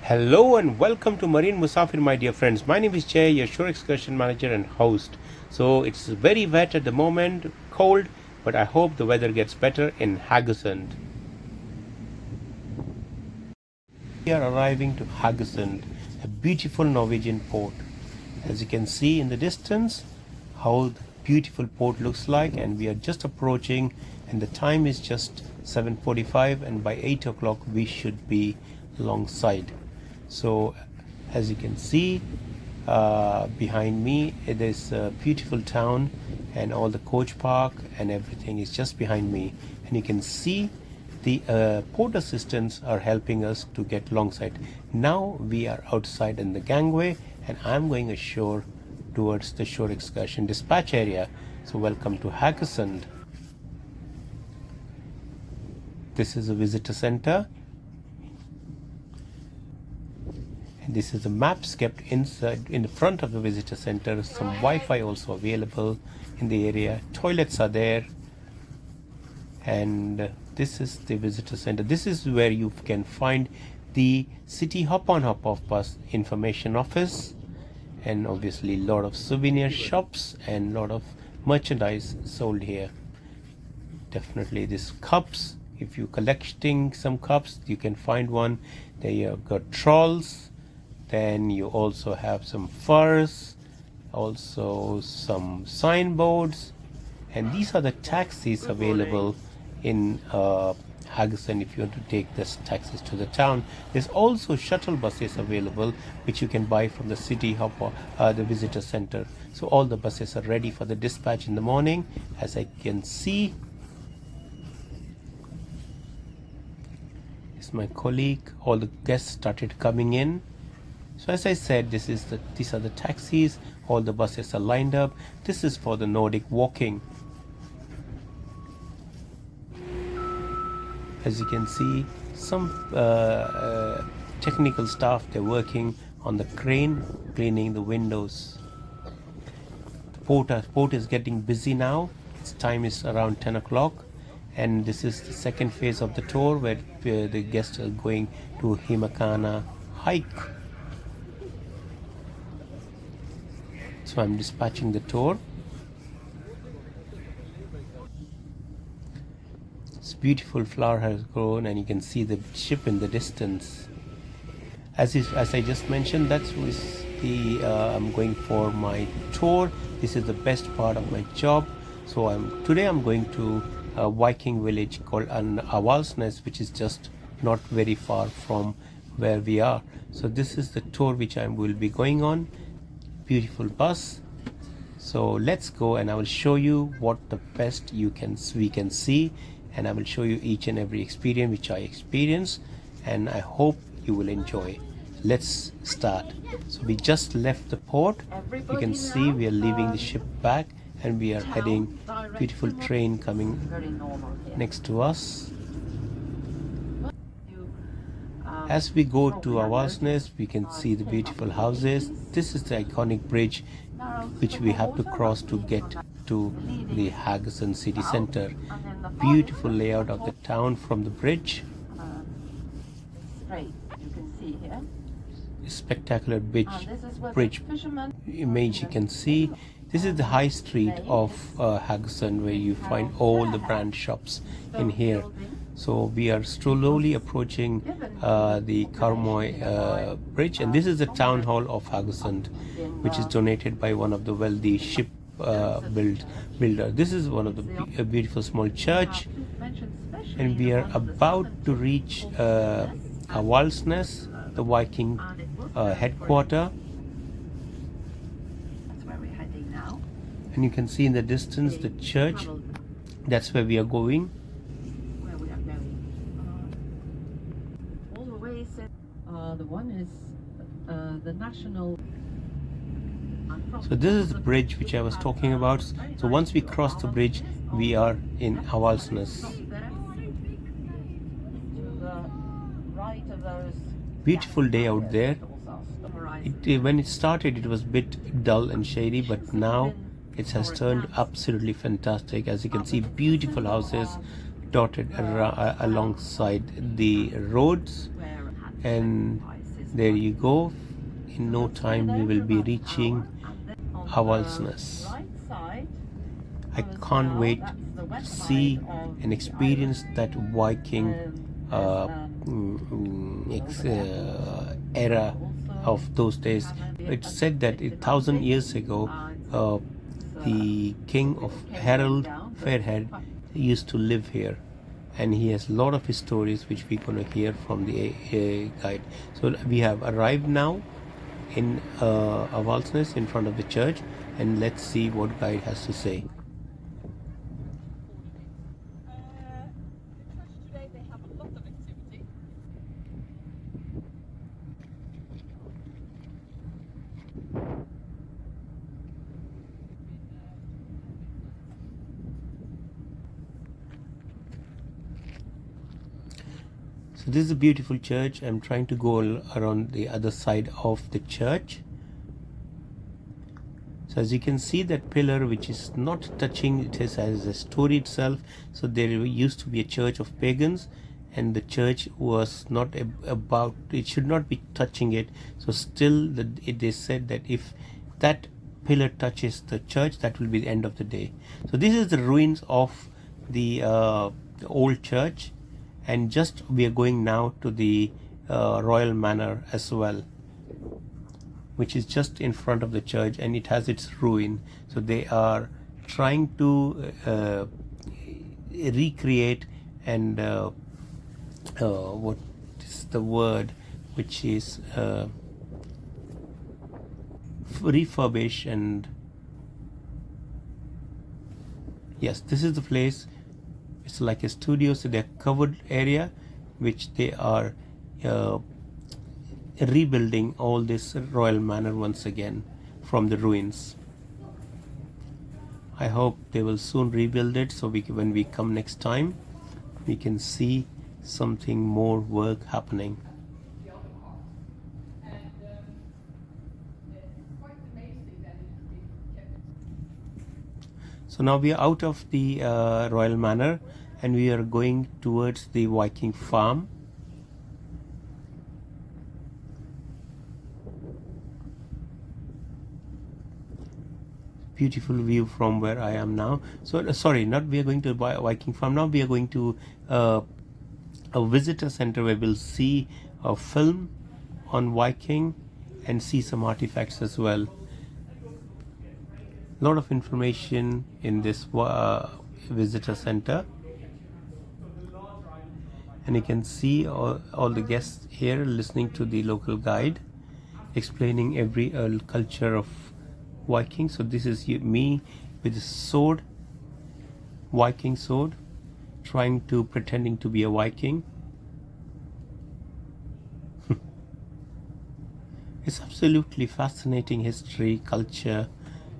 Hello and welcome to Marine Musafir, my dear friends. My name is Jay, your shore excursion manager and host. So it's very wet at the moment, cold, but I hope the weather gets better in Haugesund. We are arriving to Haugesund, a beautiful Norwegian port. As you can see in the distance, how the beautiful port looks like, and we are just approaching, and the time is just 7:45, and by 8 o'clock we should be alongside. So as you can see behind me, it is a beautiful town, and all the coach park and everything is just behind me, and you can see the port assistants are helping us to get alongside. Now we are outside in the gangway, and I'm going ashore towards the shore excursion dispatch area. So welcome to Haugesund. This is a visitor center, and this is the maps kept inside in the front of the visitor center. Some Wi-Fi also available in the area. Toilets are there, and this is the visitor center. This is where you can find the city hop on hop off bus information office, and obviously a lot of souvenir shops and a lot of merchandise sold here. Definitely these cups, if you're collecting some cups, you can find one. There you've got trolls, then you also have some furs, also some signboards, and these are the taxis available in Haugesund if you want to take this taxis to the town. There's also shuttle buses available which you can buy from the city hop, the visitor center. So all the buses are ready for the dispatch in the morning. As I can see, it's my colleague. All the guests started coming in. So as I said, these are the taxis. All the buses are lined up. This is for the Nordic walking. As you can see, some technical staff, they're working on the crane, cleaning the windows. The port is getting busy now. Its time is around 10 o'clock. And this is the second phase of the tour where the guests are going to Himakana hike. So I'm dispatching the tour. This beautiful flower has grown, and you can see the ship in the distance. As I just mentioned, that's the I'm going for my tour. This is the best part of my job. So today I'm going to a Viking village called Avaldsnes, which is just not very far from where we are. So this is the tour which I will be going on. Beautiful bus. So let's go, and I will show you what the best we can see, and I will show you each and every experience which I experienced, and I hope you will enjoy. Let's start. So we just left the port. You can see we are leaving the ship back, and we are heading. Beautiful train coming next to us. As we go to Avaldsnes, we can see the beautiful houses. This is the iconic bridge which we have to cross to get to the Haugesund city center. Beautiful layout of the town from the bridge. Spectacular bridge image you can see. This is the high street of Haugesund, where you find all the brand shops in here. So we are slowly approaching the Karmøy bridge, and this is the town hall of Haugesund, which is donated by one of the wealthy ship builder. This is one of the beautiful small church, and we are about to reach Avaldsnes, the Viking headquarter. And you can see in the distance the church. That's where we are going. All the way the one is the national. So this is the bridge which I was talking about. So once we cross the bridge, we are in Avaldsnes. Beautiful day out there. When it started, it was a bit dull and shady, but now it has turned absolutely fantastic. As you can see, beautiful houses dotted alongside the roads, and There you go. In no time we will be reaching Haugesund. I can't wait to see and experience that Viking era of those days. It's said that 1,000 years ago, the king of Harold Fairhead used to live here, and he has a lot of his stories which we're going to hear from the guide. So we have arrived now in Avaldsnes in front of the church, and let's see what guide has to say. So this is a beautiful church. I'm trying to go around the other side of the church. So as you can see, that pillar which is not touching, it has a story itself. So there used to be a church of pagans, and the church was not about, it should not be touching it. So still they said that if that pillar touches the church, that will be the end of the day. So this is the ruins of the old church, and just we are going now to the royal manor as well, which is just in front of the church, and it has its ruin. So they are trying to recreate and what is the word, which is refurbish. And yes, this is the place. It's like a studio, so they're covered area which they are rebuilding all this royal manor once again from the ruins. I hope they will soon rebuild it, so when we come next time, we can see something more work happening. So now we are out of the royal manor, and we are going towards the Viking farm. Beautiful view from where I am now. So sorry, not we are going to Viking farm now. We are going to a visitor center where we'll see a film on Viking and see some artifacts as well. A lot of information in this visitor center, and you can see all the guests here listening to the local guide explaining every culture of Viking. So this is me with a sword, Viking sword, pretending to be a Viking. It's absolutely fascinating history, culture,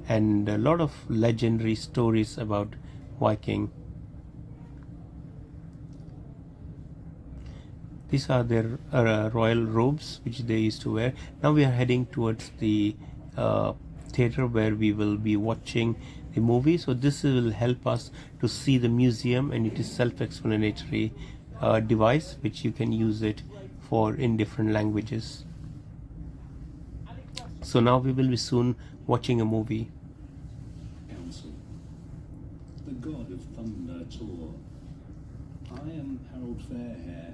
and a lot of legendary stories about Viking. These are their royal robes which they used to wear. Now we are heading towards the theater where we will be watching the movie. So this will help us to see the museum, and it is self-explanatory device which you can use it for in different languages. So now we will be soon watching a movie. Council. The god of thunder Thor. I am Harold Fairhair,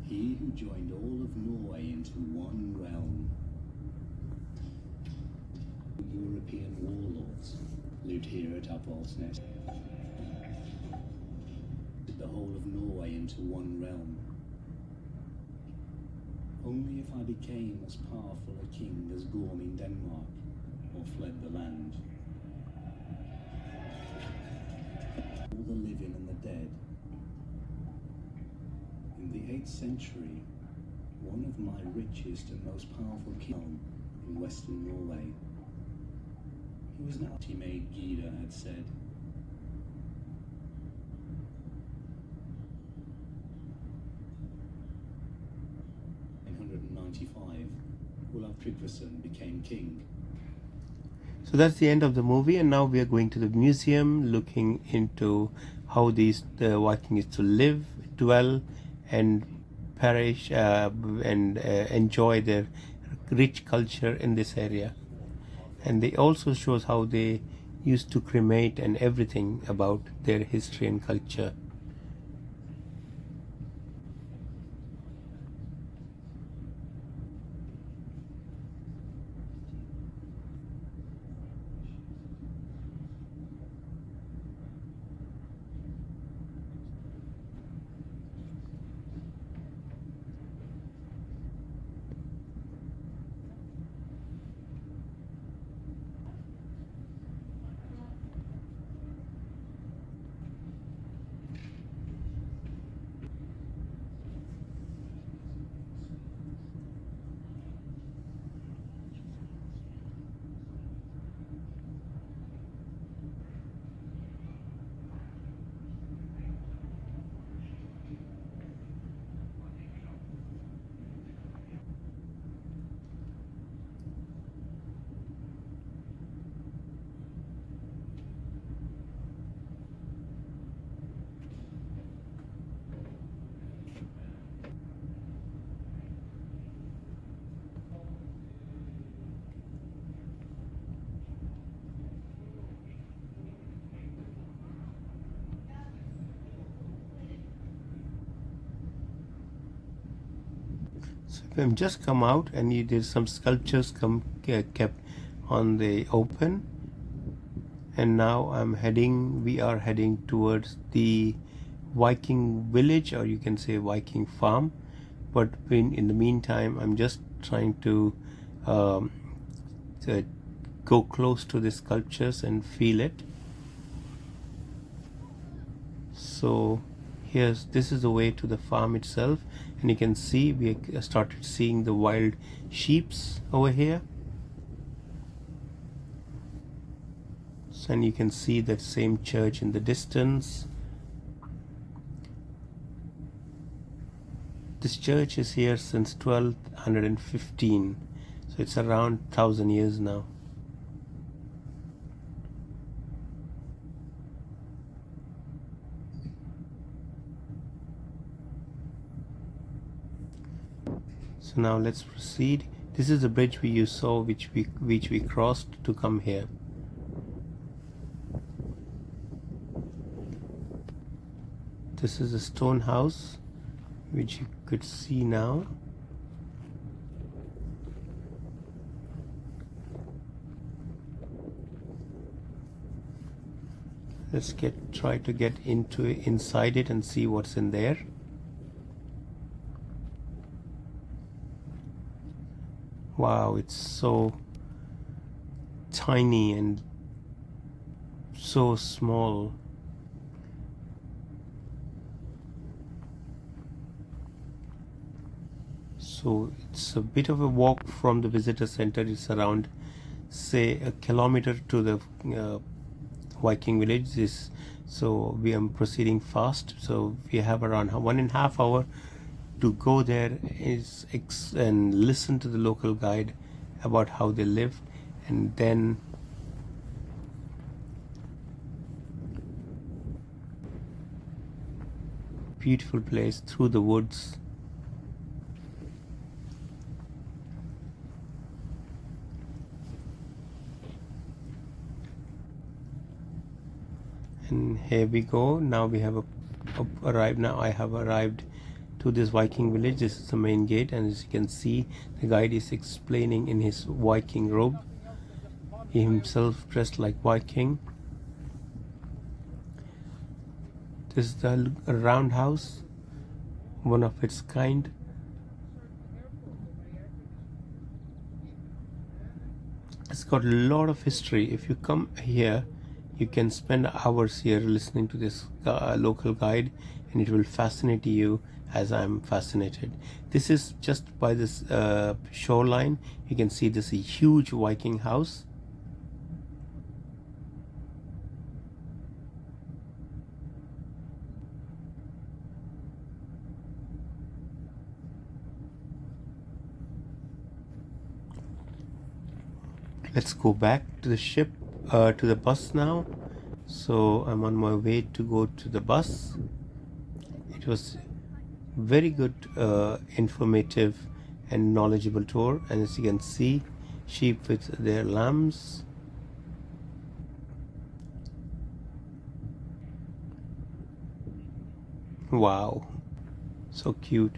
he who joined all of Norway into one realm. European warlords lived here at Avaldsnes. The whole of Norway into one realm. Only if I became as powerful a king as Gorm in Denmark, or fled the land. All the living and the dead. In the 8th century, one of my richest and most powerful kings in western Norway. He was now he-made Gida had said. In 195, Olav Tryggvason became king. So that's the end of the movie, and now we are going to the museum, looking into how the Vikings used to live, dwell, and perish and enjoy their rich culture in this area. And they also shows how they used to cremate and everything about their history and culture. So we've just come out, and there's some sculptures kept on the open, and now we are heading towards the Viking village, or you can say Viking farm. But in the meantime, I'm just trying to go close to the sculptures and feel it. So this is the way to the farm itself, and you can see we started seeing the wild sheeps over here. So, and you can see that same church in the distance. This church is here since 1215, so it's around 1000 years now. So now let's proceed. This is the bridge you saw, which we crossed to come here. This is a stone house, which you could see now. Let's try to get inside it and see what's in there. Wow, it's so tiny and so small. So it's a bit of a walk from the visitor center. It's around, say, a kilometer to the Viking village. So we are proceeding fast. So we have around 1.5 hours to go there and listen to the local guide about how they live, and then beautiful place through the woods. And here we go. Now we have arrived. Now I have arrived to this Viking village. This is the main gate, and as you can see, the guide is explaining in his Viking robe. He himself dressed like Viking. This is the roundhouse, one of its kind. It's got a lot of history. If you come here, you can spend hours here listening to this local guide, and it will fascinate you as I'm fascinated. This is just by this shoreline. You can see this huge Viking house. Let's go back to the ship, to the bus now. So I'm on my way to go to the bus. It was Very good, informative and knowledgeable tour. And as you can see, sheep with their lambs. Wow, so cute.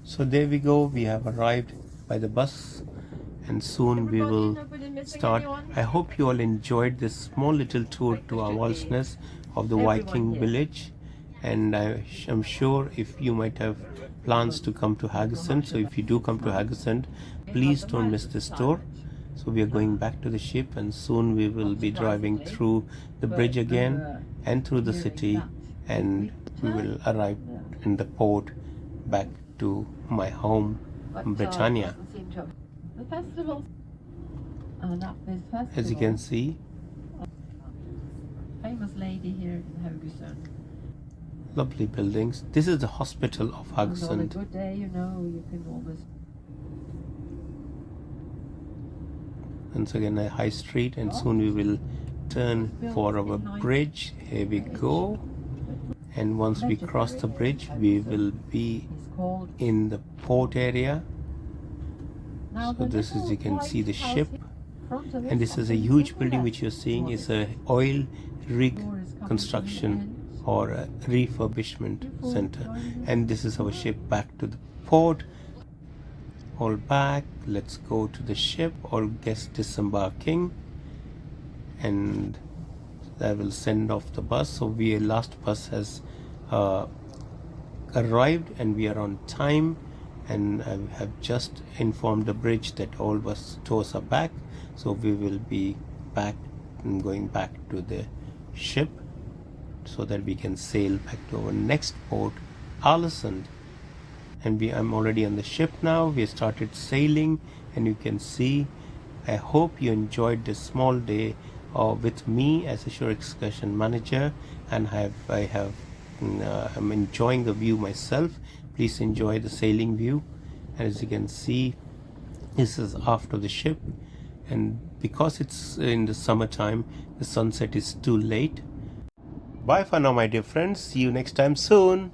So there we go, we have arrived by the bus, and soon we will start. I hope you all enjoyed this small little tour to our vastness of the Viking village, and I'm sure if you might have plans to come to Haugesund, so if you do come to Haugesund, please don't miss this tour. So we are going back to the ship, and soon we will be driving through the bridge again and through the city, and we will arrive in the port back to my home, Britannia. The festival, and at this festival, As you can see, famous lady here in Haugesund. lovely buildings. This is the hospital of And on a Haugesund. good day, you know, you can almost. Once again, a high street, and soon we will turn for our bridge. Here we go. And once we cross the bridge, we will be It's called. in the port area. Now So the this is, you can little see the white house ship, in front of and it, this is a something huge to building look which you're at. seeing What is it a oil rig Door is coming construction to an end. or a refurbishment center. And this is our ship back to the port. All back, let's go to the ship. All guests disembarking, and I will send off the bus. So last bus has arrived, and we are on time, and I have just informed the bridge that all bus tours are back, so we will be back and going back to the ship so that we can sail back to our next port, Haugesund. And I'm already on the ship now. We started sailing, and you can see, I hope you enjoyed this small day with me as a shore excursion manager, and I'm enjoying the view myself. Please enjoy the sailing view. And as you can see, this is after the ship, and because it's in the summertime, the sunset is too late. Bye for now, my dear friends. See you next time soon.